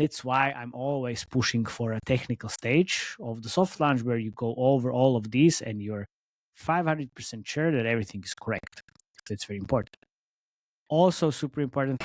That's why I'm always pushing for a technical stage of the soft launch where you go over all of these and you're 500% sure that everything is correct. That's very important. Also super important.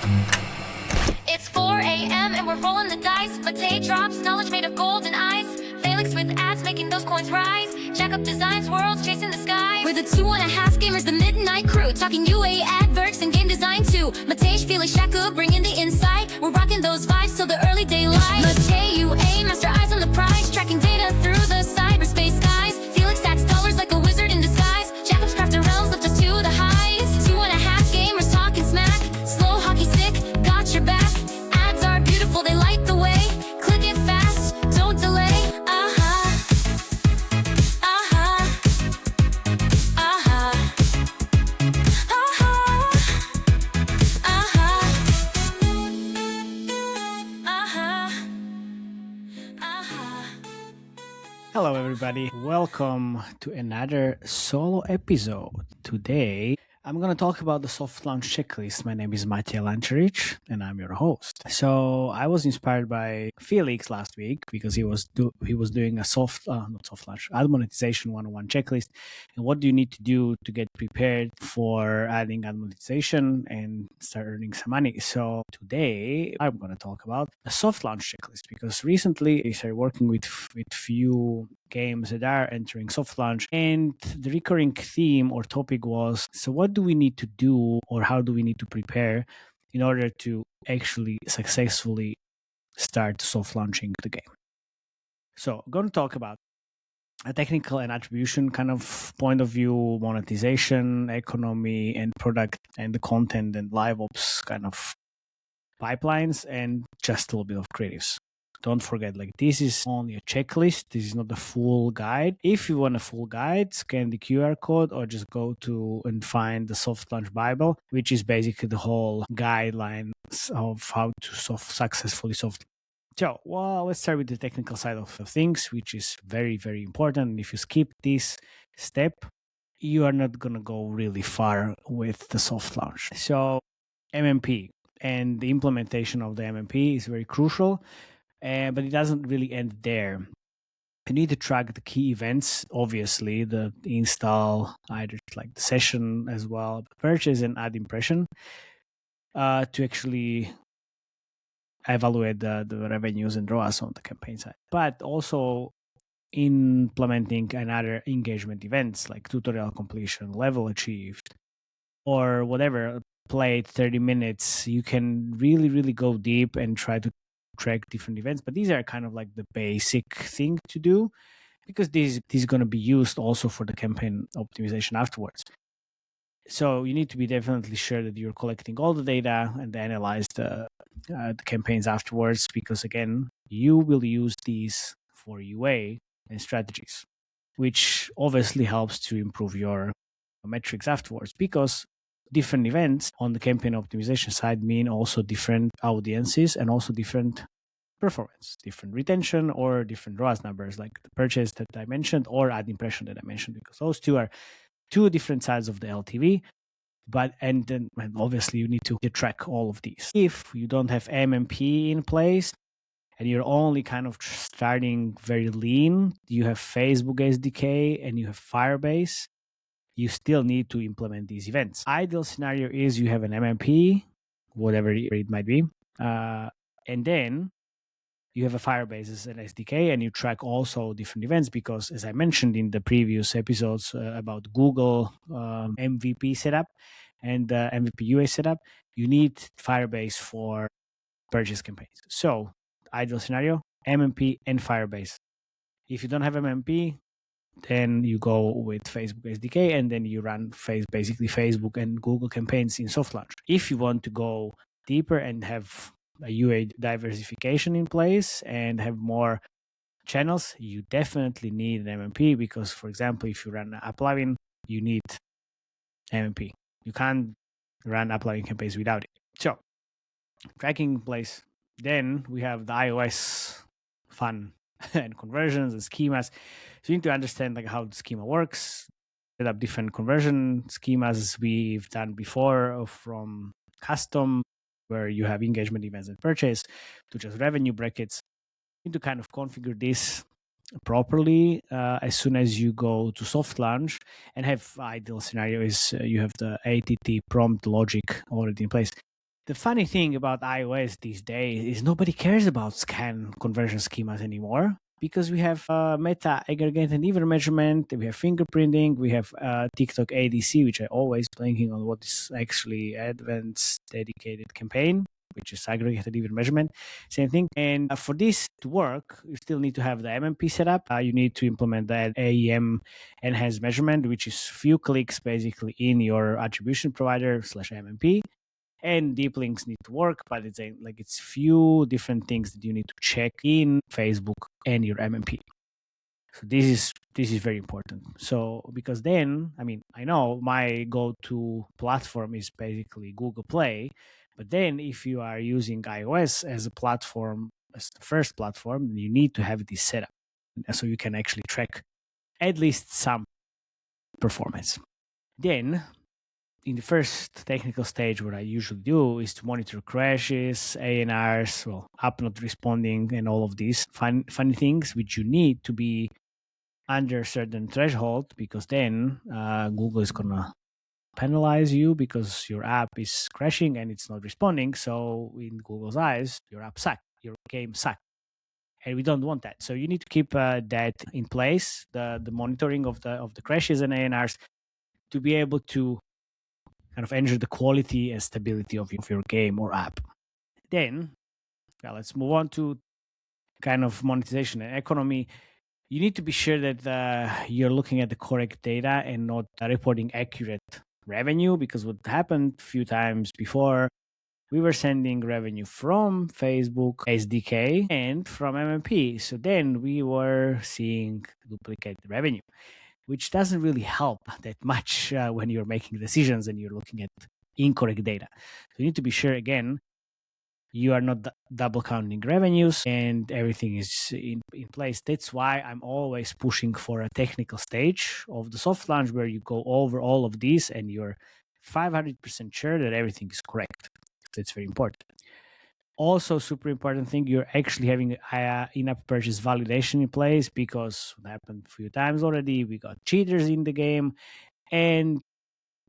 It's 4 a.m. and we're rolling the dice. Matej drops knowledge made of golden eyes. Felix with ads making those coins rise. Jack up designs, worlds chasing the sky. We're the 2.5 gamers, the midnight crew. Talking UA adverts and game design too. Matej, Felix, Shaka bringing the insight. We're rocking those vibes till the early daylight. Matej, UA, master eyes on the prize. Tracking data through the cyberspace skies. Felix stacks dollars like a wizard in disguise. Jacob's crafted realms lift us to the highs. 2.5 gamers talking smack. Slow hockey stick, got your back. Ads are beautiful, they light the way. Click it fast, don't delay. Hello everybody, welcome to another solo episode. Today I'm going to talk about the soft launch checklist. My name is Matej Lancaric and I'm your host. So I was inspired by Felix last week because he was doing a ad monetization 101 checklist. And what do you need to do to get prepared for adding ad monetization and start earning some money? So today I'm going to talk about a soft launch checklist because recently I started working with few games that are entering soft launch, and the recurring theme or topic was, so what do we need to do or how do we need to prepare in order to actually successfully start soft launching the game? So I'm going to talk about a technical and attribution kind of point of view, monetization, economy, and product, and the content and live ops kind of pipelines, and just a little bit of creatives. Don't forget, this is only a checklist. This is not a full guide. If you want a full guide, scan the QR code or just go to and find the Soft Launch Bible, which is basically the whole guidelines of how to successfully soft. So, let's start with the technical side of things, which is very, very important. If you skip this step, you are not going to go really far with the soft launch. So, MMP and the implementation of the MMP is very crucial. But it doesn't really end there. You need to track the key events, obviously, the install, either the session as well, purchase and ad impression, to actually evaluate the revenues and ROAS on the campaign side. But also implementing another engagement events like tutorial completion, level achieved, or whatever, played 30 minutes. You can really, really go deep and try to track different events, but these are kind of like the basic thing to do because this is going to be used also for the campaign optimization afterwards. So you need to be definitely sure that you're collecting all the data and analyze the campaigns afterwards, because again, you will use these for UA and strategies, which obviously helps to improve your metrics afterwards, because different events on the campaign optimization side mean also different audiences and also different performance, different retention or different ROAS numbers, like the purchase that I mentioned or ad impression that I mentioned, because those two are two different sides of the LTV. And then obviously you need to track all of these. If you don't have MMP in place and you're only kind of starting very lean, you have Facebook SDK and you have Firebase, you still need to implement these events. Ideal scenario is you have an MMP, whatever it might be, and then you have a Firebase as an SDK, and you track also different events, because as I mentioned in the previous episodes about Google MVP setup and MVP UA setup, you need Firebase for purchase campaigns. So ideal scenario, MMP and Firebase. If you don't have MMP, then you go with Facebook SDK, and then you run basically Facebook and Google campaigns in soft launch. If you want to go deeper and have a UA diversification in place and have more channels, you definitely need an MMP, because, for example, if you run an uploading, you need MMP. You can't run uploading campaigns without it. So, tracking in place. Then we have the iOS fun and conversions and schemas. So you need to understand how the schema works, set up different conversion schemas we've done before, from custom where you have engagement events and purchase to just revenue brackets. You need to kind of configure this properly as soon as you go to soft launch, and have ideal scenario is you have the ATT prompt logic already in place. The funny thing about iOS these days is nobody cares about scan conversion schemas anymore, because we have meta aggregated event measurement, we have fingerprinting, we have TikTok ADC, which I always blanking on what is actually advanced dedicated campaign, which is aggregated event measurement. Same thing. And for this to work, you still need to have the MMP setup. You need to implement that AEM enhanced measurement, which is few clicks basically in your attribution provider / MMP. And deep links need to work, but it's few different things that you need to check in Facebook and your MMP. So this is very important. So because then, I know my go-to platform is basically Google Play, but then if you are using iOS as a platform, as the first platform, you need to have this setup so you can actually track at least some performance. Then in the first technical stage, what I usually do is to monitor crashes, ANRs, app not responding, and all of these funny things, which you need to be under a certain threshold, because then Google is gonna penalize you because your app is crashing and it's not responding. So in Google's eyes, your app sucked, your game sucked, and we don't want that. So you need to keep that in place, the monitoring of the crashes and ANRs, to be able to kind of ensure the quality and stability of your game or app. Then, let's move on to kind of monetization and economy. You need to be sure that you're looking at the correct data and not reporting accurate revenue, because what happened a few times before, we were sending revenue from Facebook SDK and from MMP. So then we were seeing duplicate revenue, which doesn't really help that much when you're making decisions and you're looking at incorrect data. So you need to be sure, again, you are not double counting revenues and everything is in place. That's why I'm always pushing for a technical stage of the soft launch where you go over all of these and you're 500% sure that everything is correct. That's very important. Also, super important thing, you're actually having in-app purchase validation in place, because what happened a few times already, we got cheaters in the game, and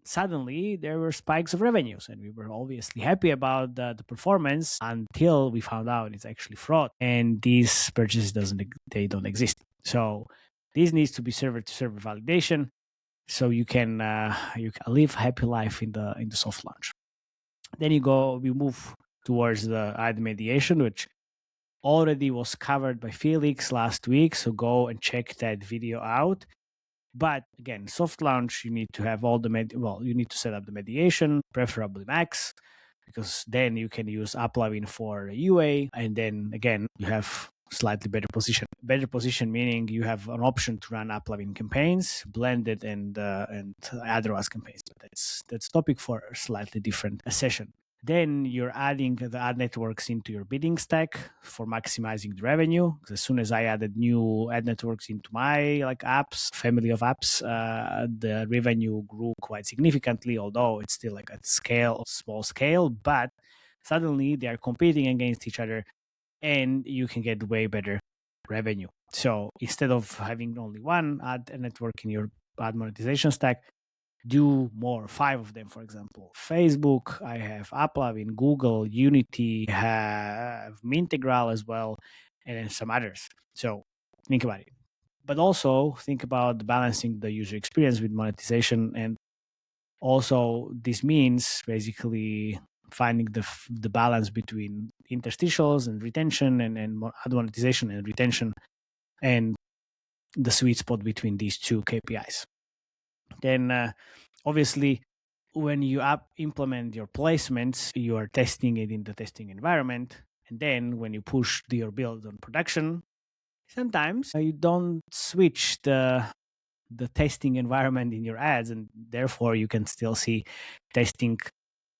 suddenly there were spikes of revenues, and we were obviously happy about the performance until we found out it's actually fraud, and these purchases don't exist. So this needs to be server-to-server validation, so you can live a happy life in the soft launch. Then we move towards the ad mediation, which already was covered by Felix last week. So go and check that video out. But again, soft launch, you need to have all you need to set up the mediation, preferably max, because then you can use AppLovin for UA. And then again, you have slightly better position. Better position meaning you have an option to run AppLovin campaigns, blended and other ROAS campaigns. But that's topic for a slightly different session. Then you're adding the ad networks into your bidding stack for maximizing the revenue. As soon as I added new ad networks into my apps, family of apps, the revenue grew quite significantly, although it's still at small scale, but suddenly they are competing against each other and you can get way better revenue. So instead of having only one ad network in your ad monetization stack, do more, 5 of them, for example. Facebook, I have AppLovin, Google, Unity, have Mintegral as well, and then some others. So think about it. But also think about balancing the user experience with monetization. And also this means basically finding the balance between interstitials and retention and ad monetization and retention, and the sweet spot between these two KPIs. Then obviously, when you implement your placements, you are testing it in the testing environment. And then when you push your build on production, sometimes you don't switch the testing environment in your ads, and therefore you can still see testing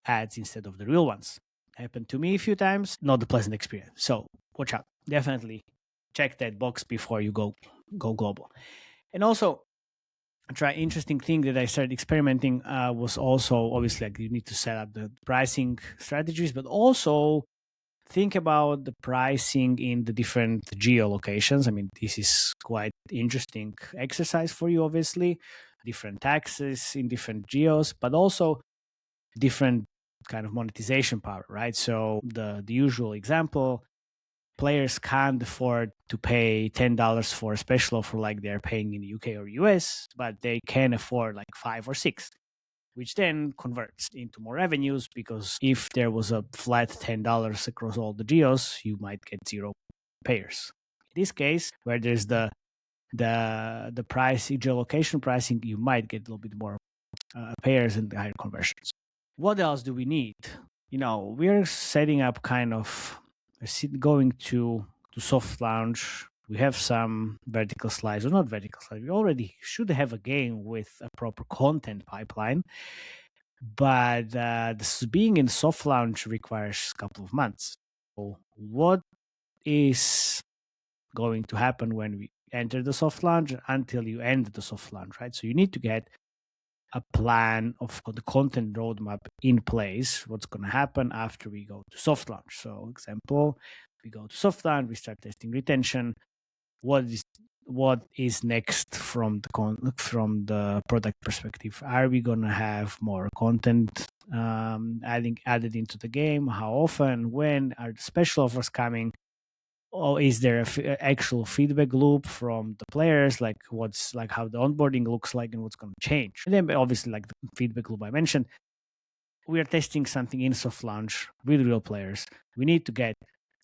ads instead of the real ones. Happened to me a few times, not the pleasant experience. So watch out. Definitely check that box before you go global. And also, interesting thing that I started experimenting was also obviously like you need to set up the pricing strategies, but also think about the pricing in the different geolocations. I mean, this is quite interesting exercise for you, obviously. Different taxes in different geos, but also different kind of monetization power, right? So the usual example, players can't afford to pay $10 for a special offer like they're paying in the UK or US, but they can afford like 5 or 6, which then converts into more revenues, because if there was a flat $10 across all the geos, you might get 0 payers. In this case, where there's the price geolocation pricing, you might get a little bit more payers and higher conversions. What else do we need? We're setting up kind of going to soft launch. We have some vertical slides, or not vertical slides. We already should have a game with a proper content pipeline, but this being in soft launch requires a couple of months. So what is going to happen when we enter the soft launch until you end the soft launch, right? So you need to get a plan of the content roadmap in place. What's going to happen after we go to soft launch? So, example, we go to soft launch, we start testing retention. What is next from the product perspective? Are we going to have more content added into the game? How often? When are the special offers coming? Or is there actual feedback loop from the players, like what's like how the onboarding looks like and what's going to change? And then obviously like the feedback loop I mentioned, we are testing something in soft launch with real players. We need to get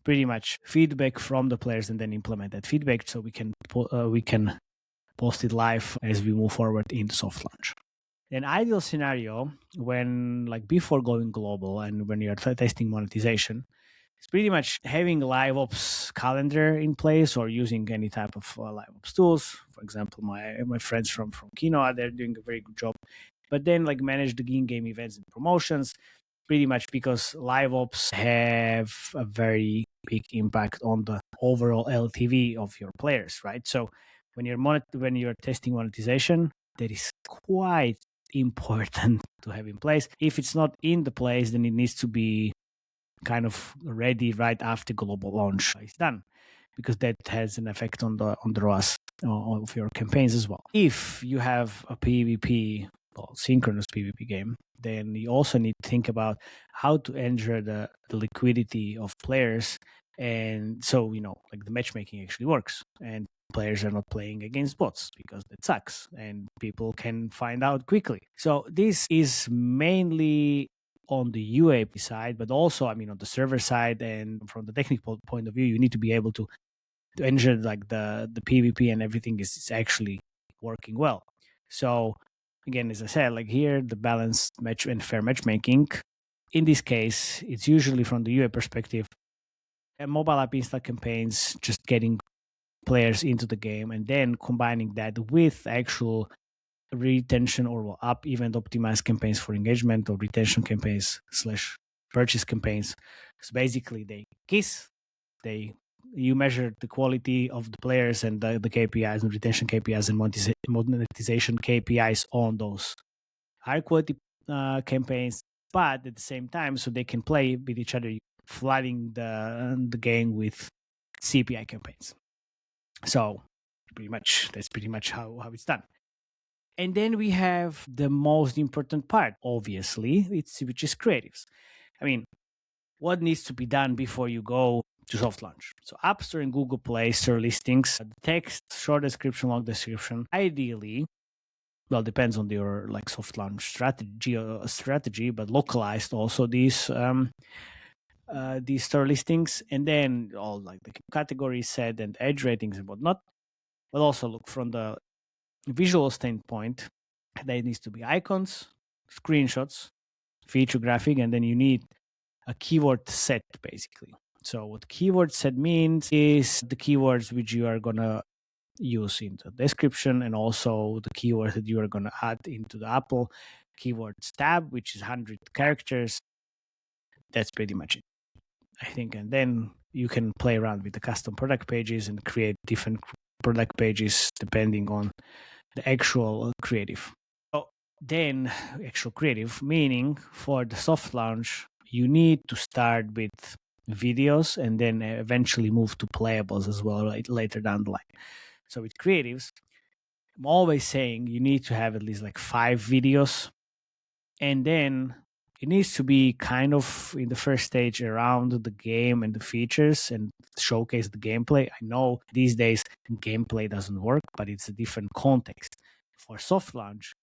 pretty much feedback from the players and then implement that feedback so we can post it live as we move forward in soft launch. An ideal scenario, when like before going global and when you're testing monetization, it's pretty much having live ops calendar in place or using any type of live ops tools. For example, my friends from Kino, they're doing a very good job. But then like manage the in-game events and promotions, pretty much because live ops have a very big impact on the overall LTV of your players, right? So when you're testing monetization, that is quite important to have in place. If it's not in the place, then it needs to be kind of ready right after global launch is done, because that has an effect on the ROAS of your campaigns as well. If you have a PvP, synchronous PvP game, then you also need to think about how to ensure the liquidity of players, and so like the matchmaking actually works and players are not playing against bots, because that sucks and people can find out quickly. So this is mainly on the UAP side, but also, I mean, on the server side and from the technical point of view, you need to be able to ensure like the PvP and everything is actually working well. So again, as I said, like here, the balanced match and fair matchmaking, in this case, it's usually from the UA perspective, mobile app install campaigns, just getting players into the game and then combining that with actual retention or up event optimized campaigns for engagement, or retention campaigns / purchase campaigns. So basically they kiss, you measure the quality of the players and the KPIs and retention KPIs and monetization KPIs on those high quality campaigns, but at the same time, so they can play with each other, flooding the game with CPI campaigns. So that's pretty much how it's done. And then we have the most important part, obviously, which is creatives. I mean, what needs to be done before you go to soft launch? So App Store and Google Play store listings, text, short description, long description. Ideally, well, depends on your like soft launch strategy, but localized also these store listings, and then all like the categories set and edge ratings and whatnot. But also look from the visual standpoint, there needs to be icons, screenshots, feature graphic, and then you need a keyword set basically. So what keyword set means is the keywords which you are going to use in the description, and also the keywords that you are going to add into the Apple keywords tab, which is 100 characters. That's pretty much it, I think. And then you can play around with the custom product pages and create different product pages depending on the actual creative. So then, actual creative, meaning for the soft launch, you need to start with videos and then eventually move to playables as well, right, later down the line. So with creatives, I'm always saying you need to have at least like 5 videos, and then it needs to be kind of in the first stage around the game and the features and showcase the gameplay. I know these days gameplay doesn't work, but it's a different context. For soft launch,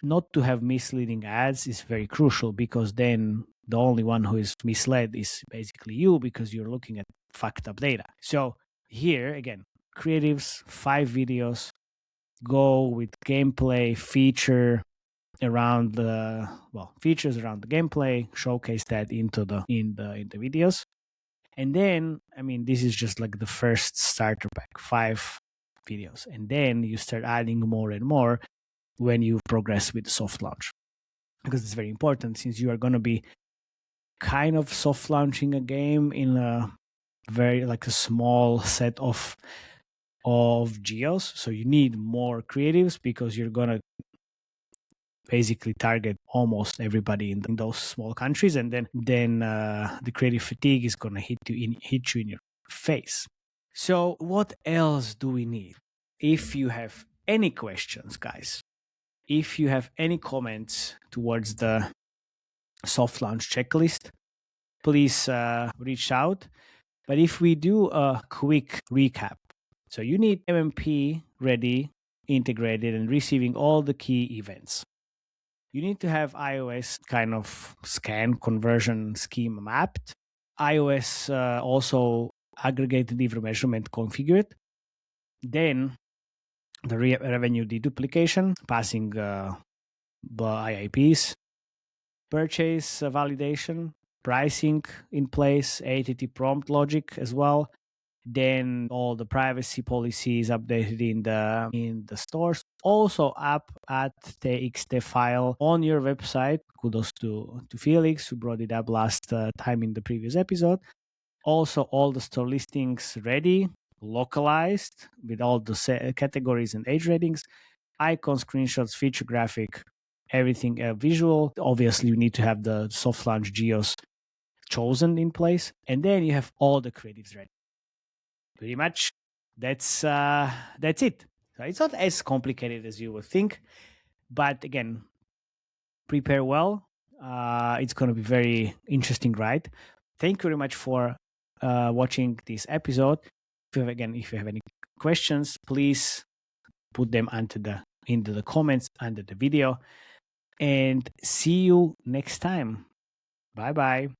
not to have misleading ads is very crucial, because then the only one who is misled is basically you, because you're looking at fucked up data. So here again, creatives, 5 videos, go with gameplay, features around the gameplay, showcase that in the videos. And then, I mean, this is just like the first starter pack, 5 videos, and then you start adding more and more when you progress with the soft launch, because it's very important, since you are going to be kind of soft launching a game in a very like a small set of geos. So you need more creatives, because you're going to basically target almost everybody in those small countries, and then the creative fatigue is going to hit you in your face. So what else do we need? If you have any questions, guys, if you have any comments towards the soft launch checklist, please reach out. But if we do a quick recap, so you need MMP ready, integrated, and receiving all the key events. You need to have iOS kind of scan conversion schema mapped. iOS also aggregated event measurement configured. Then the revenue deduplication, passing the IIPs, purchase validation, pricing in place, ATT prompt logic as well. Then all the privacy policies updated in the stores. Also up at txt file on your website. Kudos to Felix, who brought it up last time in the previous episode. Also all the store listings ready, localized with all the categories and age ratings, icon, screenshots, feature graphic, everything visual. Obviously, you need to have the soft launch geos chosen in place, and then you have all the creatives ready. Pretty much, that's it. So it's not as complicated as you would think, but again, prepare well. It's going to be very interesting ride. Thank you very much for watching this episode. If you have any questions, please put them into the comments under the video, and see you next time. Bye bye.